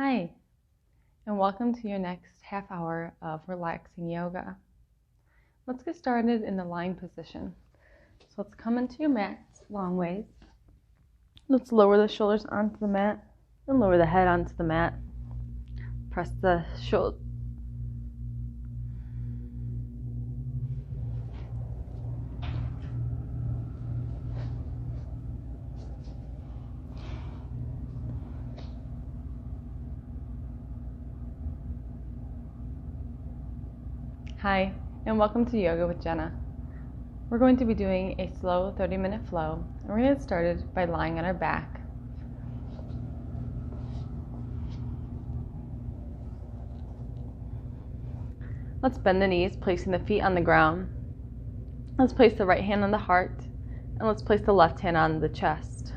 Hi, and welcome to your next half hour of relaxing yoga. Let's get started in the lying position. So let's come into your mats long ways. Let's lower the shoulders onto the mat and lower the head onto the mat. Press the shoulder. Hi, and welcome to Yoga with Jenna. We're going to be doing a slow 30-minute flow, and we're going to get started by lying on our back. Let's bend the knees, placing the feet on the ground. Let's place the right hand on the heart, and let's place the left hand on the chest.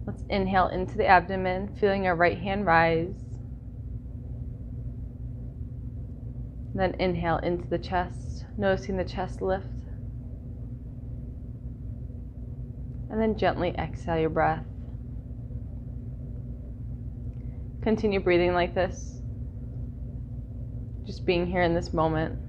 Let's inhale into the abdomen, feeling our right hand rise. Then inhale into the chest, noticing the chest lift. And then gently exhale your breath. Continue breathing like this, just being here in this moment.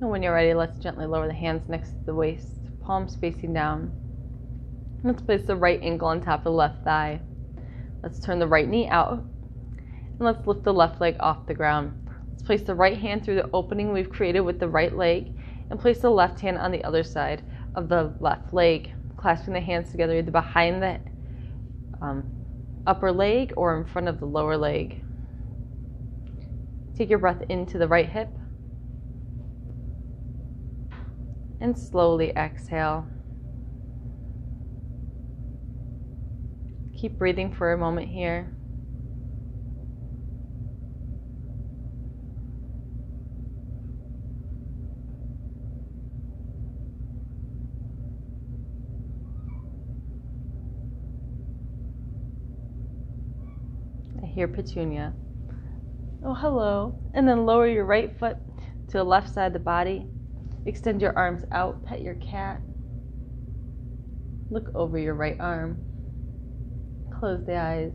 And when you're ready, let's gently lower the hands next to the waist, palms facing down. Let's place the right ankle on top of the left thigh. Let's turn the right knee out, and let's lift the left leg off the ground. Let's place the right hand through the opening we've created with the right leg, and place the left hand on the other side of the left leg, clasping the hands together either behind the upper leg or in front of the lower leg. Take your breath into the right hip, and slowly exhale. Keep breathing for a moment here. I hear Petunia. Oh, hello. And then lower your right foot to the left side of the body. Extend your arms out, pet your cat. Look over your right arm. Close the eyes.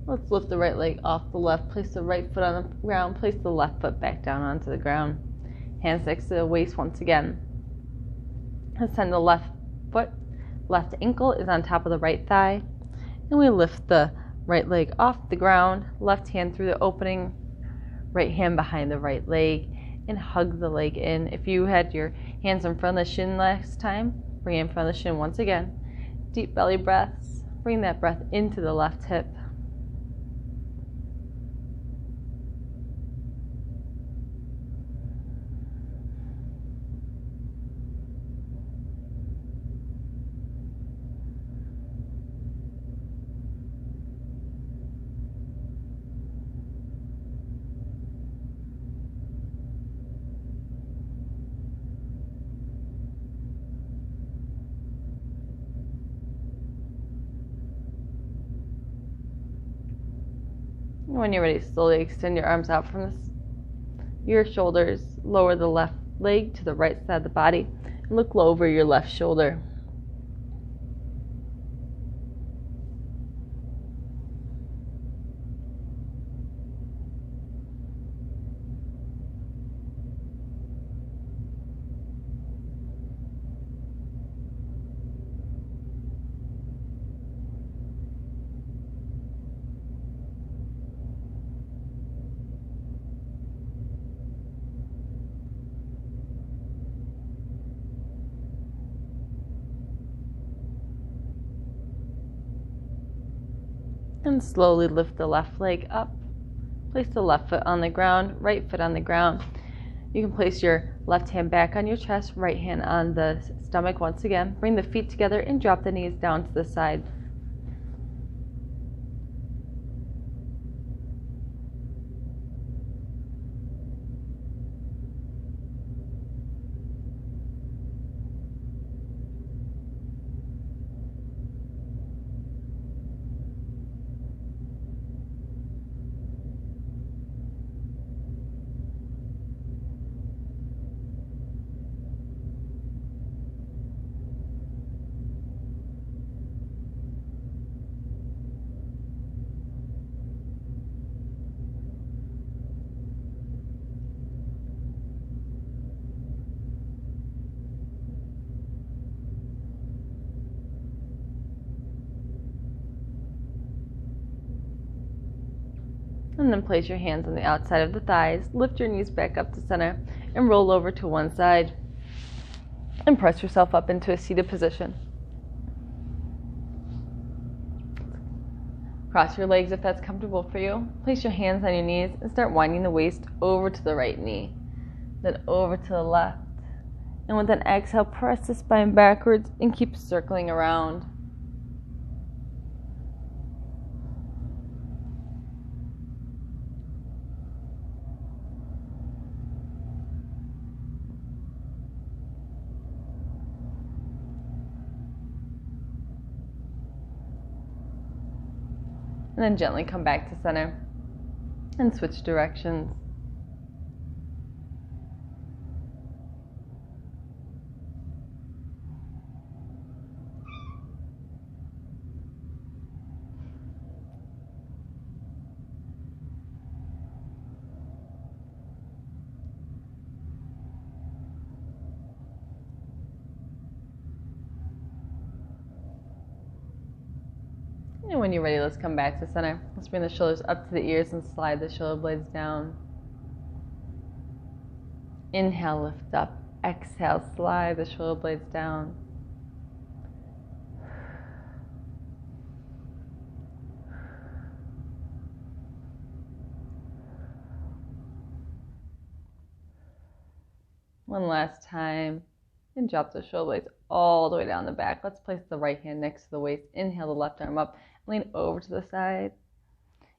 Let's lift the right leg off the left, place the right foot on the ground, place the left foot back down onto the ground. Hands next to the waist once again. Let's send the left foot, left ankle is on top of the right thigh, and we lift the right leg off the ground, left hand through the opening, right hand behind the right leg, and hug the leg in. If you had your hands in front of the shin last time, bring it in front of the shin once again. Deep belly breaths, bring that breath into the left hip. When you're ready, slowly extend your arms out from your shoulders. Lower the left leg to the right side of the body and look low over your left shoulder. And slowly lift the left leg up. Place the left foot on the ground, right foot on the ground. You can place your left hand back on your chest, right hand on the stomach once again. Bring the feet together and drop the knees down to the side. And then place your hands on the outside of the thighs, lift your knees back up to center, and roll over to one side. And press yourself up into a seated position. Cross your legs if that's comfortable for you. Place your hands on your knees and start winding the waist over to the right knee, then over to the left. And with an exhale, press the spine backwards and keep circling around. And then gently come back to center and switch directions. And when you're ready, let's come back to center. Let's bring the shoulders up to the ears and slide the shoulder blades down. Inhale, lift up. Exhale, slide the shoulder blades down. One last time. And drop the shoulder blades all the way down the back. Let's place the right hand next to the waist. Inhale the left arm up. Lean over to the side.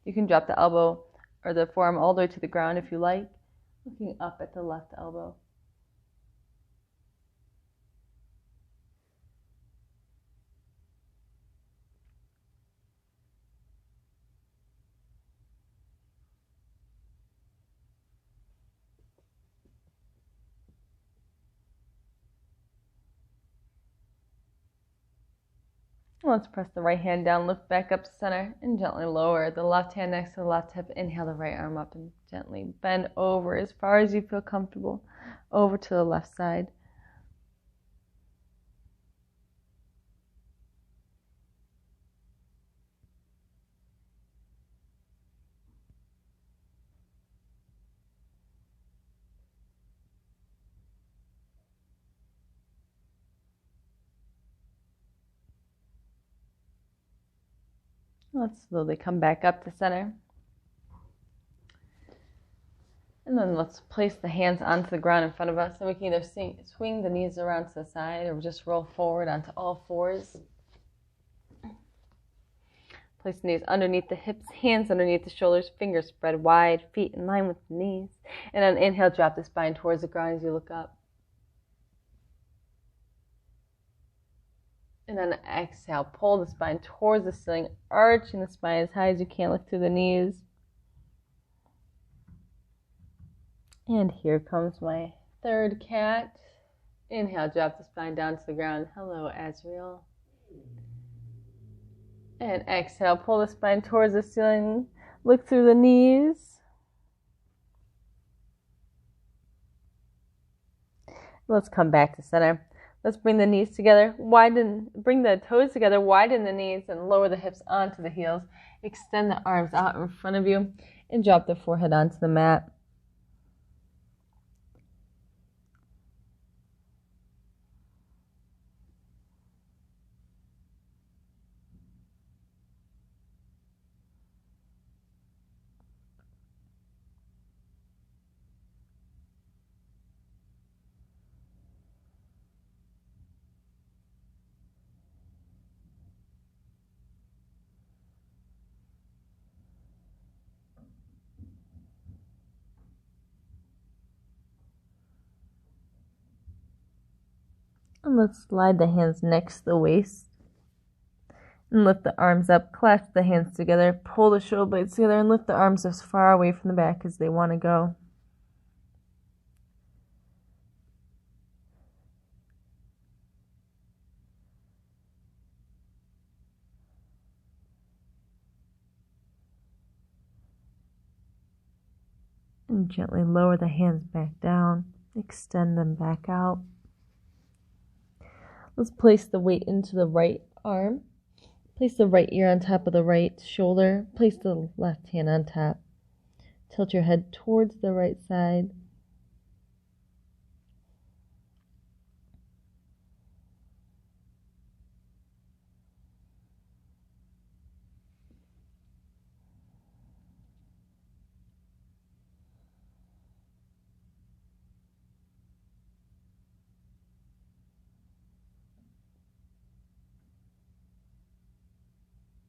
You can drop the elbow or the forearm all the way to the ground if you like, looking up at the left elbow. Let's press the right hand down, lift back up to center, and gently lower the left hand next to the left hip. Inhale the right arm up and gently bend over as far as you feel comfortable, over to the left side. Let's slowly come back up to center. And then let's place the hands onto the ground in front of us. And we can either swing the knees around to the side or just roll forward onto all fours. Place the knees underneath the hips, hands underneath the shoulders, fingers spread wide, feet in line with the knees. And on inhale, drop the spine towards the ground as you look up. And then exhale, pull the spine towards the ceiling, arching the spine as high as you can, look through the knees. And here comes my third cat. Inhale, drop the spine down to the ground. Hello, Azrael. And exhale, pull the spine towards the ceiling, look through the knees. Let's come back to center. Let's bring the knees together, bring the toes together, widen the knees, and lower the hips onto the heels. Extend the arms out in front of you, and drop the forehead onto the mat. And let's slide the hands next to the waist. And lift the arms up, clasp the hands together, pull the shoulder blades together, and lift the arms as far away from the back as they want to go. And gently lower the hands back down, extend them back out. Let's place the weight into the right arm. Place the right ear on top of the right shoulder. Place the left hand on top. Tilt your head towards the right side.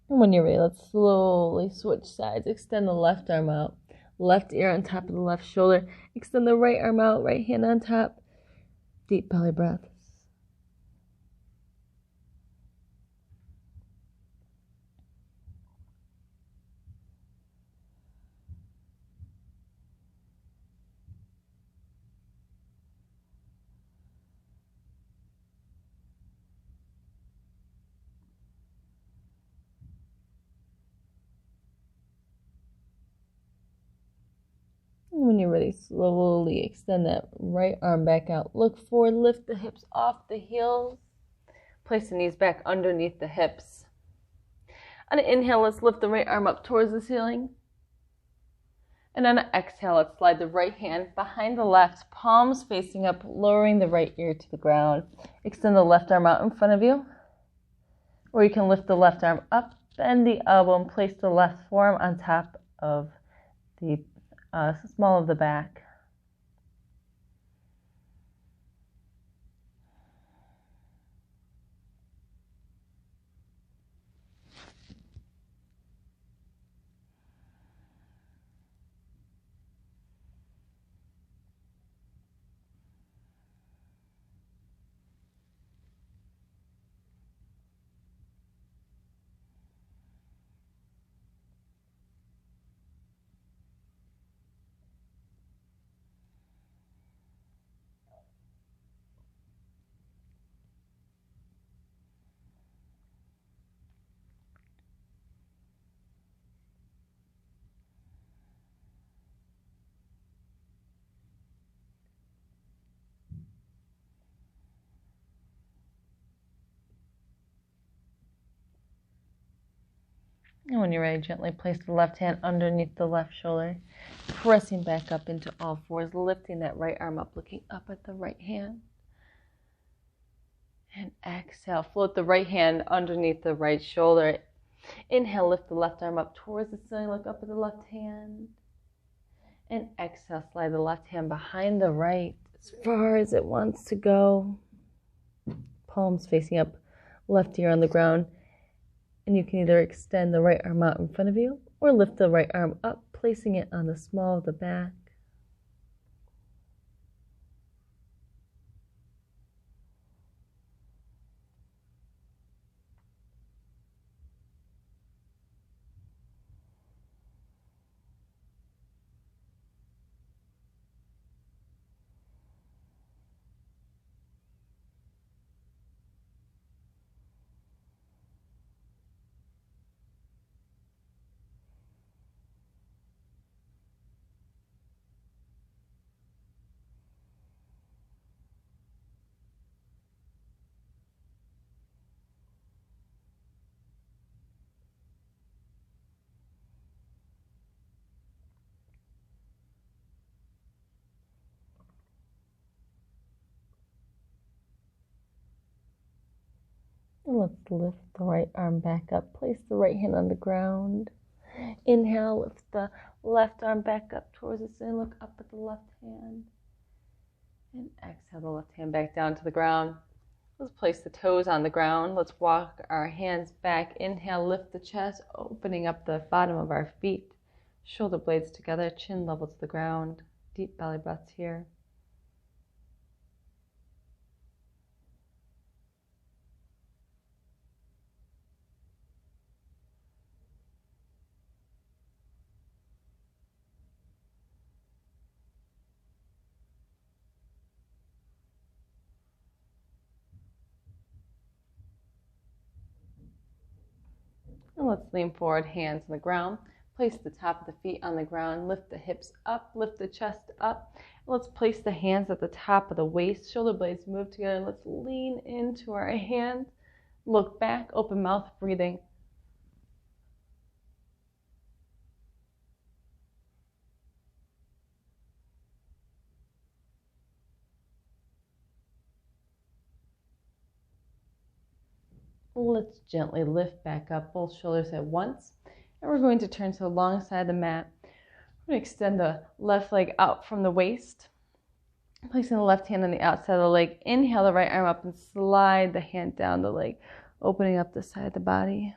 And when you're ready, let's slowly switch sides. Extend the left arm out. Left ear on top of the left shoulder. Extend the right arm out, right hand on top. Deep belly breaths. When you're ready, slowly extend that right arm back out. Look forward, lift the hips off the heels. Place the knees back underneath the hips. On an inhale, let's lift the right arm up towards the ceiling. And on an exhale, let's slide the right hand behind the left, palms facing up, lowering the right ear to the ground. Extend the left arm out in front of you. Or you can lift the left arm up, bend the elbow, and place the left forearm on top of the small of the back. And when you're ready, gently place the left hand underneath the left shoulder, pressing back up into all fours, lifting that right arm up, looking up at the right hand. And exhale, float the right hand underneath the right shoulder. Inhale, lift the left arm up towards the ceiling, look up at the left hand. And exhale, slide the left hand behind the right as far as it wants to go. Palms facing up, left ear on the ground. And you can either extend the right arm out in front of you or lift the right arm up, placing it on the small of the back. And let's lift the right arm back up. Place the right hand on the ground. Inhale, lift the left arm back up towards the ceiling. Look up at the left hand. And exhale the left hand back down to the ground. Let's place the toes on the ground. Let's walk our hands back. Inhale, lift the chest, opening up the bottom of our feet. Shoulder blades together, chin level to the ground. Deep belly breaths here. And let's lean forward, hands on the ground. Place the top of the feet on the ground. Lift the hips up, lift the chest up. Let's place the hands at the top of the waist. Shoulder blades move together. Let's lean into our hands. Look back, open mouth, breathing. Let's gently lift back up, both shoulders at once. And we're going to turn to the long side of the mat. We're going to extend the left leg out from the waist. Placing the left hand on the outside of the leg. Inhale the right arm up and slide the hand down the leg, opening up the side of the body.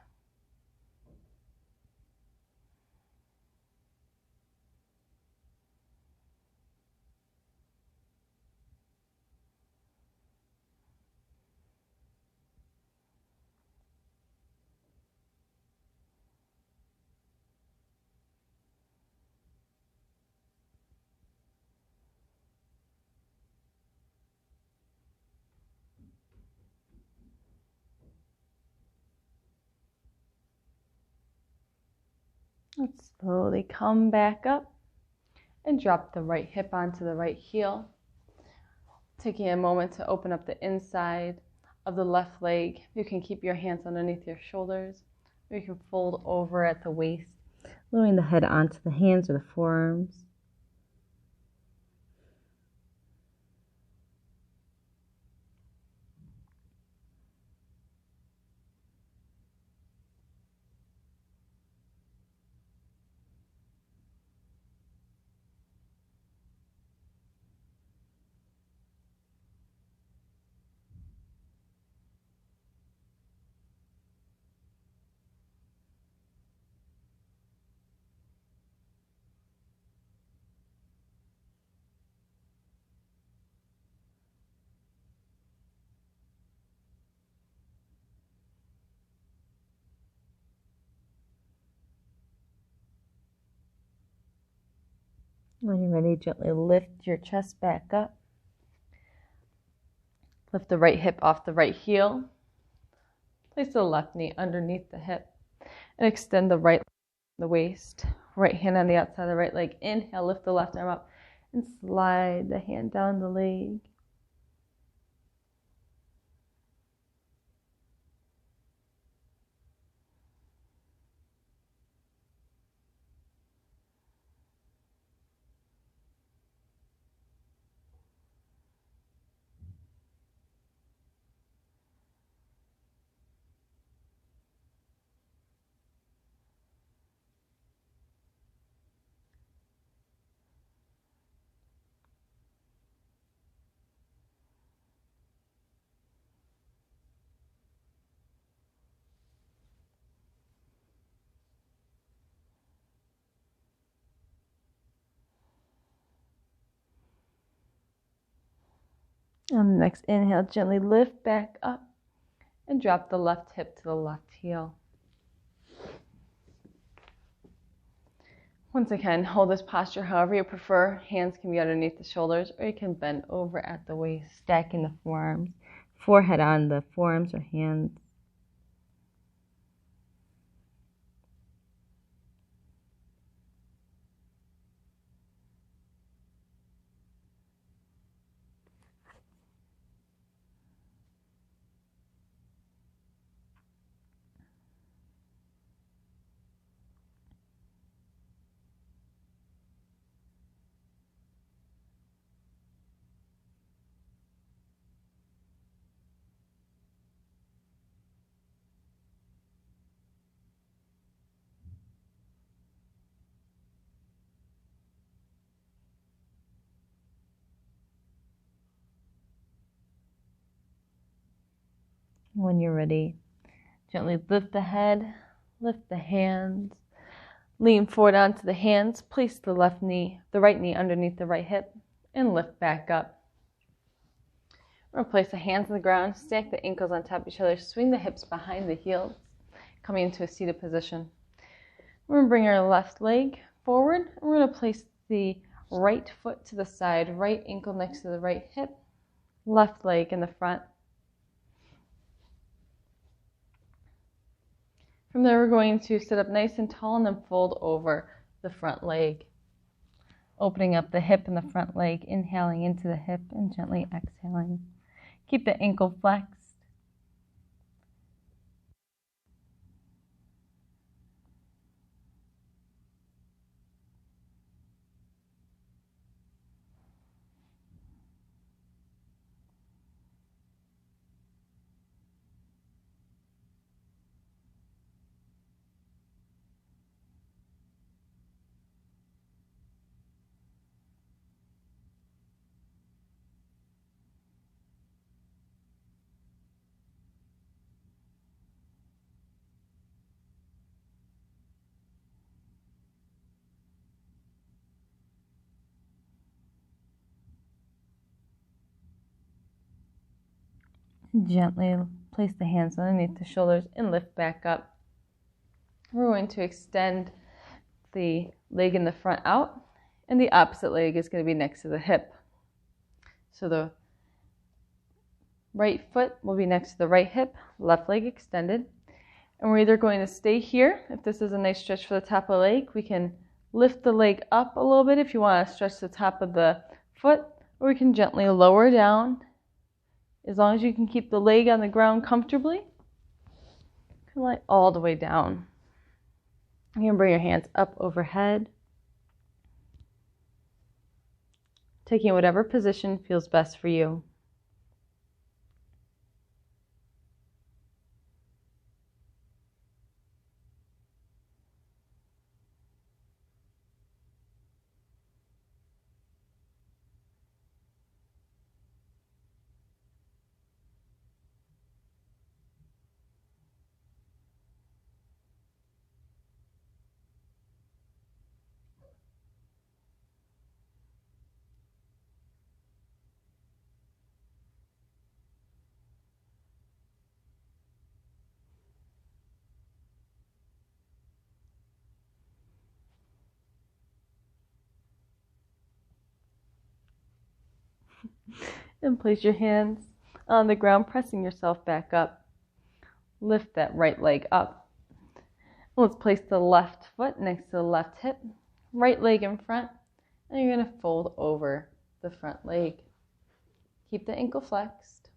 Let's slowly come back up and drop the right hip onto the right heel. Taking a moment to open up the inside of the left leg. You can keep your hands underneath your shoulders, or you can fold over at the waist, lowering the head onto the hands or the forearms. When you're ready, gently lift your chest back up. Lift the right hip off the right heel. Place the left knee underneath the hip and extend the right leg to the waist. Right hand on the outside of the right leg. Inhale, lift the left arm up and slide the hand down the leg. On the next inhale, gently lift back up and drop the left hip to the left heel. Once again, hold this posture however you prefer. Hands can be underneath the shoulders, or you can bend over at the waist, stacking the forearms, forehead on the forearms or hands. When you're ready, gently lift the head, lift the hands, lean forward onto the hands, place the right knee underneath the right hip, and lift back up. We're going to place the hands on the ground, stack the ankles on top of each other, swing the hips behind the heels, coming into a seated position. We're going to bring our left leg forward, and we're going to place the right foot to the side, right ankle next to the right hip, left leg in the front. From there, we're going to sit up nice and tall and then fold over the front leg. Opening up the hip and the front leg, inhaling into the hip and gently exhaling. Keep the ankle flexed. Gently place the hands underneath the shoulders and lift back up. We're going to extend the leg in the front out, and the opposite leg is going to be next to the hip. So the right foot will be next to the right hip, left leg extended. And we're either going to stay here. If this is a nice stretch for the top of the leg, we can lift the leg up a little bit if you want to stretch the top of the foot, or we can gently lower down. As long as you can keep the leg on the ground comfortably, you can lay all the way down. You can bring your hands up overhead, taking whatever position feels best for you. And place your hands on the ground, pressing yourself back up. Lift that right leg up. Let's place the left foot next to the left hip, right leg in front, and you're going to fold over the front leg. Keep the ankle flexed.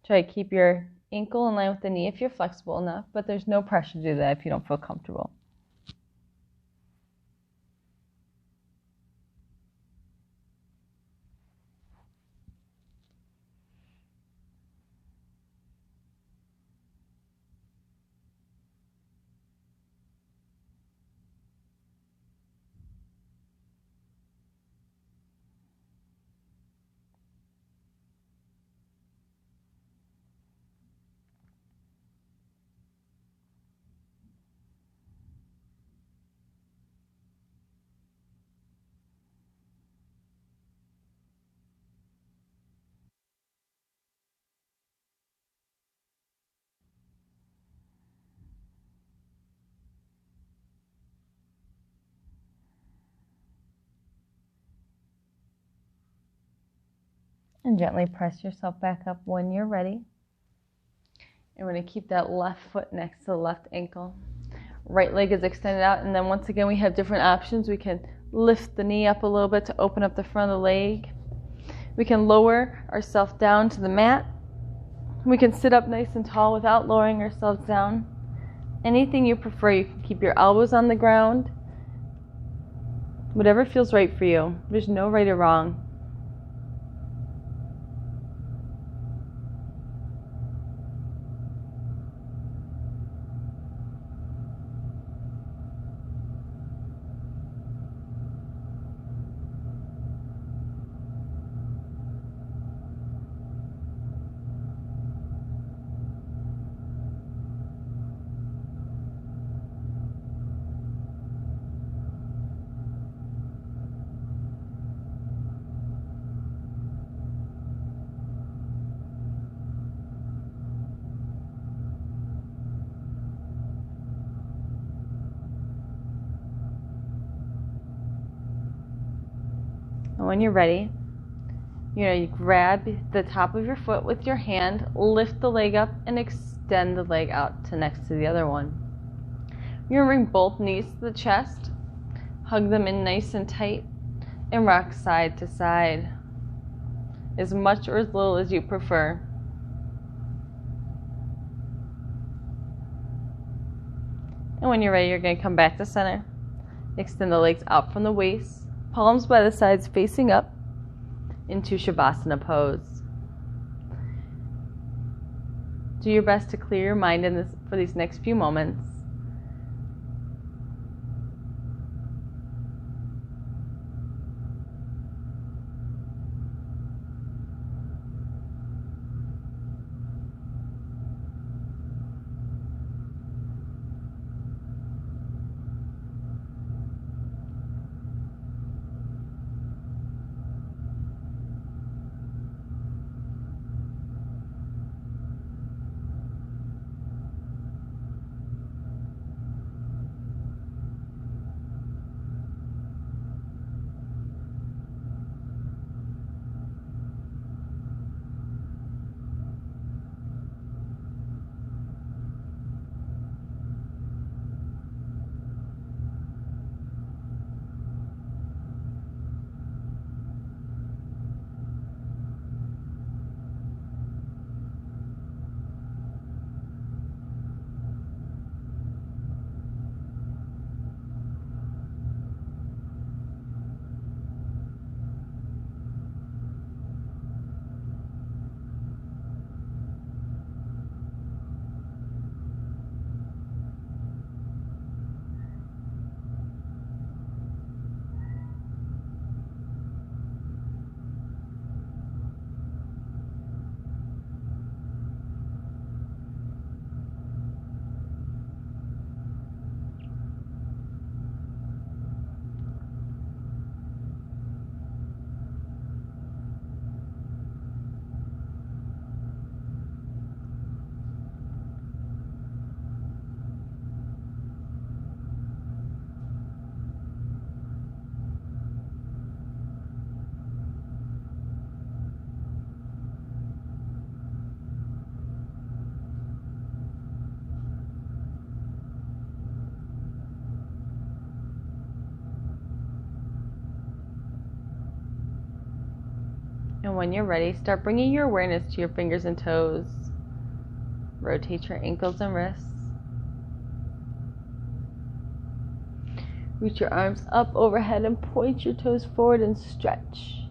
Try to keep your ankle in line with the knee if you're flexible enough, but there's no pressure to do that if you don't feel comfortable. And gently press yourself back up when you're ready. And we're going to keep that left foot next to the left ankle. Right leg is extended out, and then once again we have different options. We can lift the knee up a little bit to open up the front of the leg. We can lower ourselves down to the mat. We can sit up nice and tall without lowering ourselves down. Anything you prefer. You can keep your elbows on the ground. Whatever feels right for you. There's no right or wrong. And when you're ready, You grab the top of your foot with your hand, lift the leg up, and extend the leg out to next to the other one. You're going to bring both knees to the chest, hug them in nice and tight, and rock side to side, as much or as little as you prefer. And when you're ready, you're going to come back to center. Extend the legs out from the waist, palms by the sides facing up, into Shavasana pose. Do your best to clear your mind for these next few moments. And when you're ready, start bringing your awareness to your fingers and toes. Rotate your ankles and wrists. Reach your arms up overhead and point your toes forward and stretch.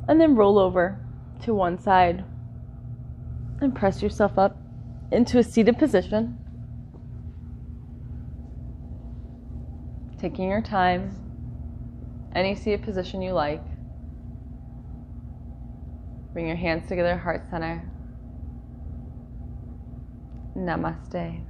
And then roll over to one side and press yourself up into a seated position. Taking your time, any seated position you like. Bring your hands together, heart center. Namaste.